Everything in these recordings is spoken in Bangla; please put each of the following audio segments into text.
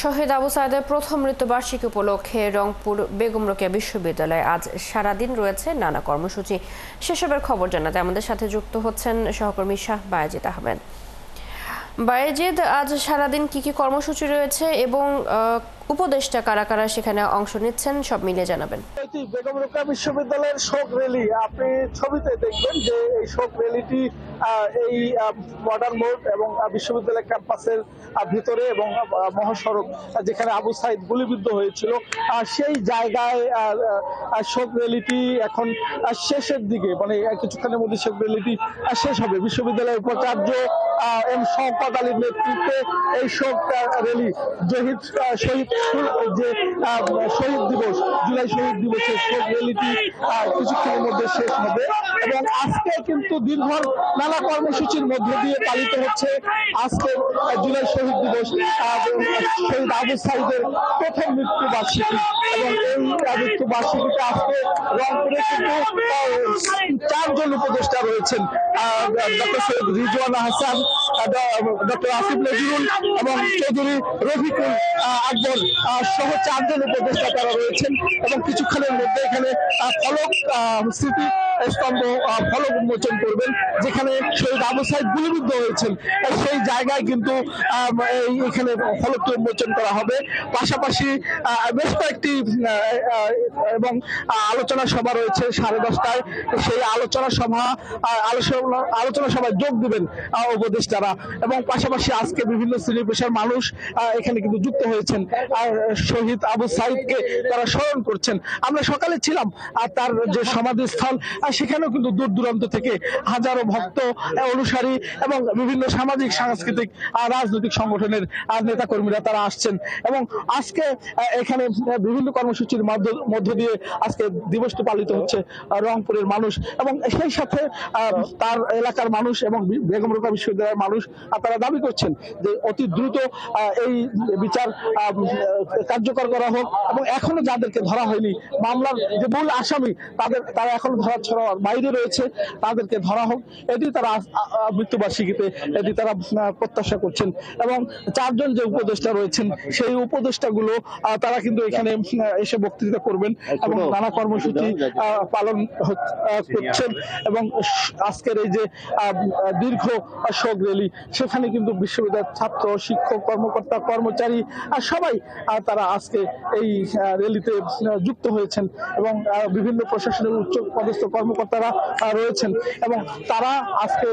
শহীদ আবু সাইদের প্রথম মৃত্যুবার্ষিকী উপলক্ষে রংপুর বেগম রোকেয়া বিশ্ববিদ্যালয়ে আজ সারাদিন রয়েছে নানা কর্মসূচি। সেসবের খবর জানাতে আমাদের সাথে যুক্ত হচ্ছেন সহকর্মী শাহ বায়েজিদ আহমেদ। বায়েজিদ, আজ সারাদিন কি কি কর্মসূচি রয়েছে এবং উপদেষ্টা কারা কারা সেখানে অংশ নিচ্ছেন, সব মিলিয়ে জানাবেন। বেগম রোকেয়া বিশ্ববিদ্যালয়ের শোক র্যালি আপনি ছবিতে দেখবেন যে এই শোক র্যালিটি এই মডার্ন মোড় এবং বিশ্ববিদ্যালয় ক্যাম্পাসের ভিতরে এবং মহাসড়ক যেখানে আবু সাইদ গুলিবিদ্ধ হয়েছিল সেই জায়গায় শোক র্যালিটি এখন শেষের দিকে, মানে কিছুক্ষণের মধ্যে শোক র্যালিটি শেষ হবে। বিশ্ববিদ্যালয়ের উপাচার্য এম শওকত আলীর নেতৃত্বে এই শোক র্যালি শহীদ যে শহীদ দিবস, জুলাই শহীদ দিবসের শোক র্যালিটি কিছুক্ষণের মধ্যে শেষ হবে এবং আজকে কিন্তু দীর্ঘ নানা কর্মসূচির মধ্য দিয়ে পালিত হচ্ছে আজকে জুলাই শহীদ দিবস, শহীদ আবু সাইদের প্রথম মৃত্যুবার্ষিকী। এবং এই মৃত্যুবার্ষিকীতে আজকে রংপুরে কিন্তু 4 জন উপদেষ্টা রয়েছেন, ডক্টর সৈয়দ রিজওয়ানা হাসান, ডক্টর আসিফ নজরুল এবং চৌধুরী রফিকুল আকবর সহ 4 জন উপদেষ্টা তারা রয়েছেন এবং কিছুক্ষণের মধ্যে এখানে ফলক স্মৃতি স্তম্ভ ফলক উন্মোচন করবেন, যেখানে শহীদ আবু সাইদ গুলিবিদ্ধ হয়েছেন সেই জায়গায় কিন্তু এখানে ফলকটি উন্মোচন করা হবে। পাশাপাশি বেশ কয়েকটি এবং আলোচনা সভা রয়েছে 10:30টায়। সেই আলোচনা সভায় যোগ দিবেন উপদেষ্টারা এবং পাশাপাশি আজকে বিভিন্ন শ্রেণী পেশার মানুষ এখানে কিন্তু যুক্ত হয়েছেন, শহীদ আবু সাইদকে তারা স্মরণ করছেন। আমরা সকালে ছিলাম আর তার যে সমাধিস্থল সেখানেও কিন্তু দূর দূরান্ত থেকে হাজারো ভক্ত, অনুসারী এবং বিভিন্ন সামাজিক সাংস্কৃতিক রাজনৈতিক সংগঠনের নেতা কর্মীরা তারা আসছেন এবং আজকে এখানে বিভিন্ন কর্মসূচির মধ্য দিয়ে আজকে দিবসটি পালিত হচ্ছে রংপুরের মানুষ এবং সেই সাথে তার এলাকার মানুষ এবং বেগম রোকেয়া বিশ্ববিদ্যালয়ের মানুষ তারা দাবি করছেন যে অতি দ্রুত এই বিচার কার্যকর করা হোক এবং এখনো যাদেরকে ধরা হয়নি, মামলার যে মূল আসামি তারা এখনো ধরা ছড়ার বাইরে রয়েছে, তাদেরকে ধরা হোক, এটি তারা মৃত্যুবার্ষিকীতে এটি তারা প্রত্যাশা করছেন। এবং 4 জন যে উপদেষ্টা রয়েছেন সেই উপদেষ্টাগুলো তারা কিন্তু এখানে এসে বক্তৃতা করবেন এবং নানা কর্মসূচি পালন করছেন এবং আজকের এই যে দীর্ঘ শোক র্যালি সেখানে কিন্তু বিশ্ববিদ্যালয়ের ছাত্র, শিক্ষক, কর্মকর্তা, কর্মচারী সবাই তারা আজকে এই র্যালিতে যুক্ত হয়েছেন এবং বিভিন্ন প্রশাসনের উচ্চ পদস্থ কর্মকর্তারা রয়েছেন এবং তারা আজকে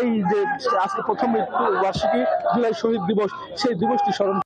এই যে আজকে প্রথম মৃত্যুবার্ষিকী জুলাই শহীদ দিবস, সেই দিবসটি স্মরণ